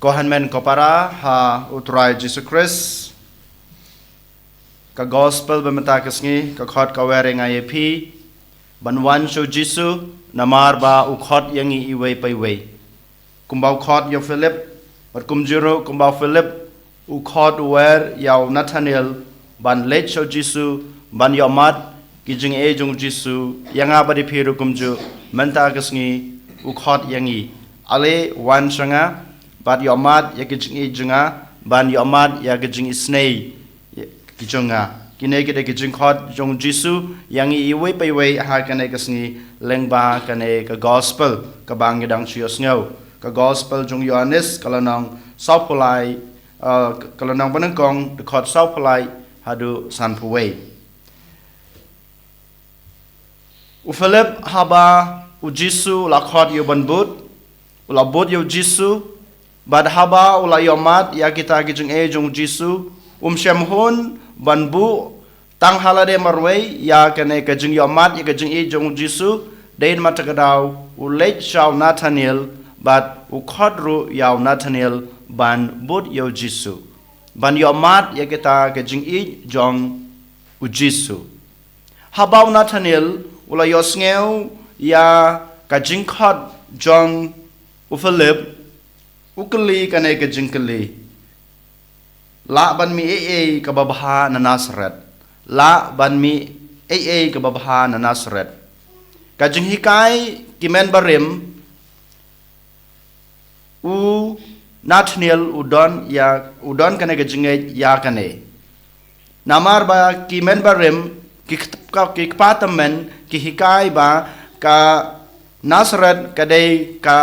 Kohan men kopara ha utrai Jesus Christ ka gospel bemata kesngi ka khot ka were ngai phi banwan so Jesus namar ba u khot yangi iwe pai we kumbau khot yo Philip bat kumjiro kumbau Philip u khot wer yaw Nathaniel ban let so Jesus ban yomat kijing e jung Jesus yanga ba di phiru kumju menta kesngi u khot yangi ale wan sanga bat yomat ya kijing e junga ban yomat ya kijing isnei kijunga kine kide kijing khot jung Jesus yang iwe pai we ha kane kasngi lengba kane ka gospel ka bang gedang chios ngau ka gospel jung Yohanes kalanang saupulai kalanang banangkong de khot saupulai hadu sanpuwe u Philip haba u Jesus la khot yo banbut ula bot yo Jesus bad haba ula yomat ya kita kijing e jung Jesus syamhun banbu tang halade marway ya kane kajing yomat ya kajing e jung Jesus dain matakadaw ulait shaw Nathaniel bat ukhodru yaw Nathaniel ban bud yo Jesus ban yomat ya kita kajing e jong u Jesus habaw Nathaniel ula yosngeu ya kajing khod jong u Philip ukli kane kajing kli la ban mi ee kababha na Nazareth la ban mi ee kababha na Nazareth kajing hikai kimen barim u Nathaniel udon kane kajing ya kane namar ba kimen barim ki kpatamen ki hikai ba ka Nazareth kadai ka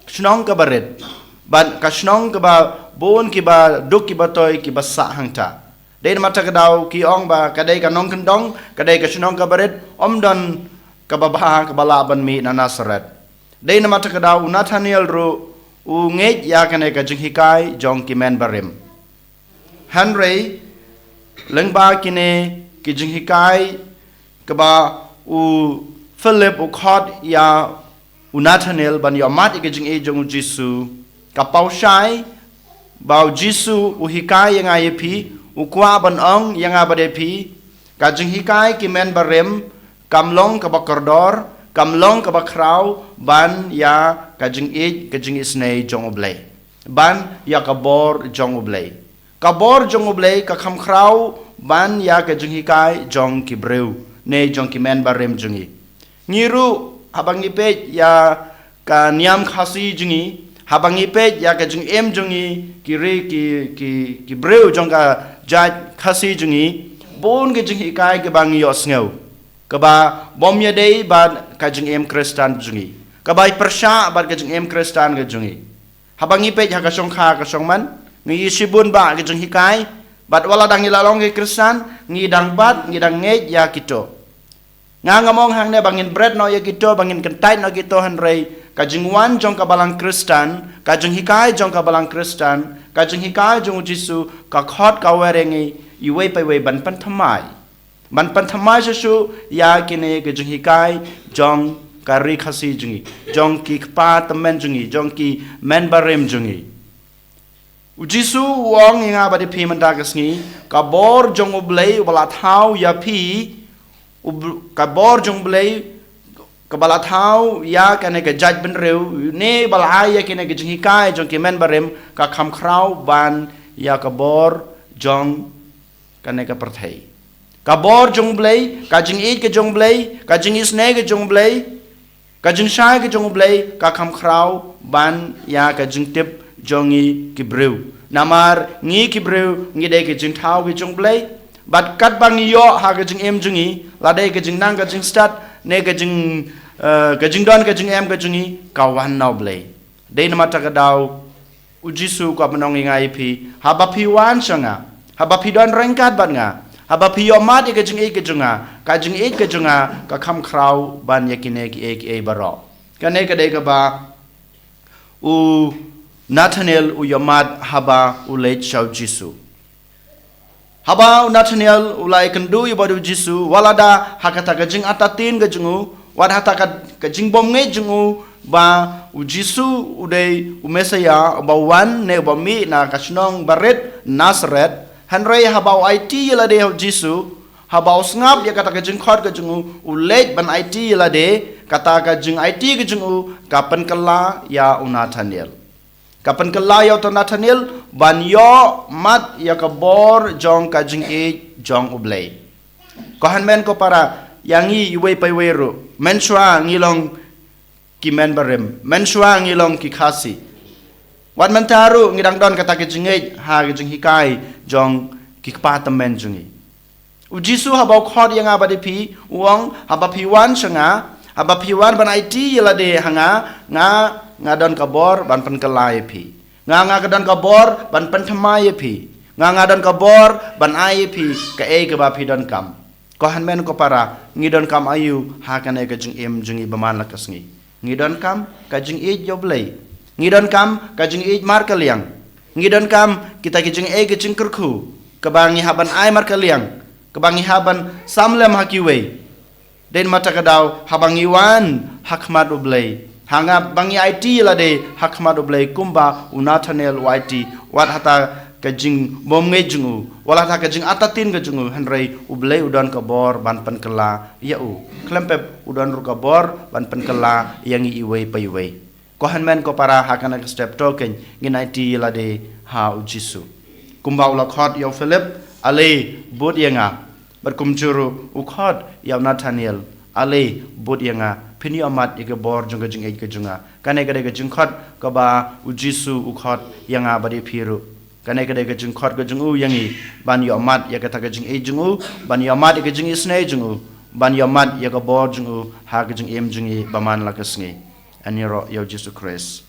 snong ka barit ban ka snong ka ba bon ki ba duk ki ba toy ki ba sa hangta dei mata ka daw ki ong ba kadai ka nong kendong kadai ka snong ka barit omdon ka ba ka balaban mi na Nazareth dei mata ka daw Nathaniel ru u ngej ya kane ka jing hikai jong ki men barim Henry lengba kine ki jing hikai ka ba u Philip u khot ya u Nathaniel ban yomat ki jing e jong Jesus ka pau shai bau Jesus u hikai yang ayepi u kwa ban ong yang abadepi ka jing hikai ki men barem kamlong ka bakordor kamlong ka bakrau ban ya ka jing isnei jong oblei ban ya ka bor jong oblei ka kham krau ban ya ka jing hikai jong ki breu ne jong ki men barem jongi ngiru habang ipet ya ka niam khasi jingi habang ipet ya ka jing em jungi ki breu jong ka jat khasi jungi bon ke jing ikai ke bang yos ngau ka ba bom ya dei ba ka jing em Kristan jungi ka ba persha ba ka jing em Kristan ke jungi habang ipet ya ka song kha ka song man ngi sibun ba ke jing ikai bat wala dang ilalong ke Kristan ngi dang bat ngi dang ngej ya kito nga ngamong hang ne bangin bread no ya kito bangin kentai no kito hanrei kajing wan jong kabalang Kristan kajing hikai jong kabalang Kristan kajing hikai jong Jesus ka khot ka werengi iwe pai we ban pan thamai su ya kine kajing hikai jong kari khasi jungi jong ki kpa tamen jungi jong ki men barem jungi Jesus wong nga ba di pimanda kasngi ka bor jong oblei wala thau ya pi ka bor jong blei ka bala thau ya kane ka jaj ben reu ne bala ya kine ka jing hikai jong ki men barem ka kham khrau ban ya ka bor jong kane ka perthai ka bor jong blei ka jing it ka jong blei ka jing isne ka jong blei ka jing shai ka jong blei ka kham khrau ban ya ka jing tip jongi ki breu namar ngi ki breu ngi de ka jing thau ki jong blei bat kat bang yo ha ka jing em jungi la dei ka jing nang ka jing start ne ka jing don ka jing em ka jungi ka wan naw blei dei na mata ka daw u Jesus ka manong ngai pi ha ba pi wan sanga ha ba pi don rengkat bat nga ha ba pi yo mat ka jing e ka junga ka kham krau ban yakine ki e baro ka ne ka dei ka ba u Nathaniel u yomat haba u leit shaw Jesus haba Nathaniel ulai kendu ibadu Jesus walada hakata kajing atatin kajungu wad hata kajing bom nge jungu ba u Jisu udai u Mesaya bawan ne ba mi na kasnong baret Nazareth hanrei habau IT la de Jisu habau ngap ya kata ka jing khot ka jing u late ban IT la de kata ka jing IT ka jing u kapan kala ya u Nathaniel kapan kala ya u Nathaniel ban yo mat ya ka bor jong ka jing e jong ublei ko han men ko para yangi iwe pai weru menshwa ngilong ki men barem menshwa ngilong ki khasi wan mentaru ngidang don kata ka jing e ha ka jing hikai jong ki kpatamen jungi Jisu habau khod yang abadi pi uang habapi wan sanga habapi wan ban IT yela de hanga nga don kabor ban pen kelai pi nga don kabor ban pen thamai pi nga don kabor ban ai pi ka e ke ba pi don kam ko han men ko para ngidon kam ayu ha kan e ka jing em jungi baman la kasngi ngidon kam ka jing e joblei ngidon kam ka jing e mar kaliang ngidon kam kita ki jing e ke jing kerku ka bangi haban ai mar kaliang kebangi haban samlem hakiwe den mata kadau habangi wan hakmat ublei hanga bangi IT la de hakmat ublei kumba Nathaniel YT wat hata kajing bom ngejungu wala hata kajing atatin kajungu hanrei ublei udan kabor ban pen kela ya u klempep udan ru kabor ban pen kela yang iwe paiwe ko han men ko para hakana step token ngin IT la de ha u Jisu kumba ula khot yo Philip ale bot yanga berkumjuru ukhot ya Nathaniel ale bot yanga phini amat ike bor junga jing eke junga kane gade ge jingkhot ka ba u Jisu ukhot yanga bari phiru kane gade ge jingkhot ge jungu yangi ban yo amat ya ka jing e jungu ban yo amat ike jing isne jungu ban yo amat ya ka bor jungu ha ge jing em jungi baman la kasngi aniro yo Jisu Christ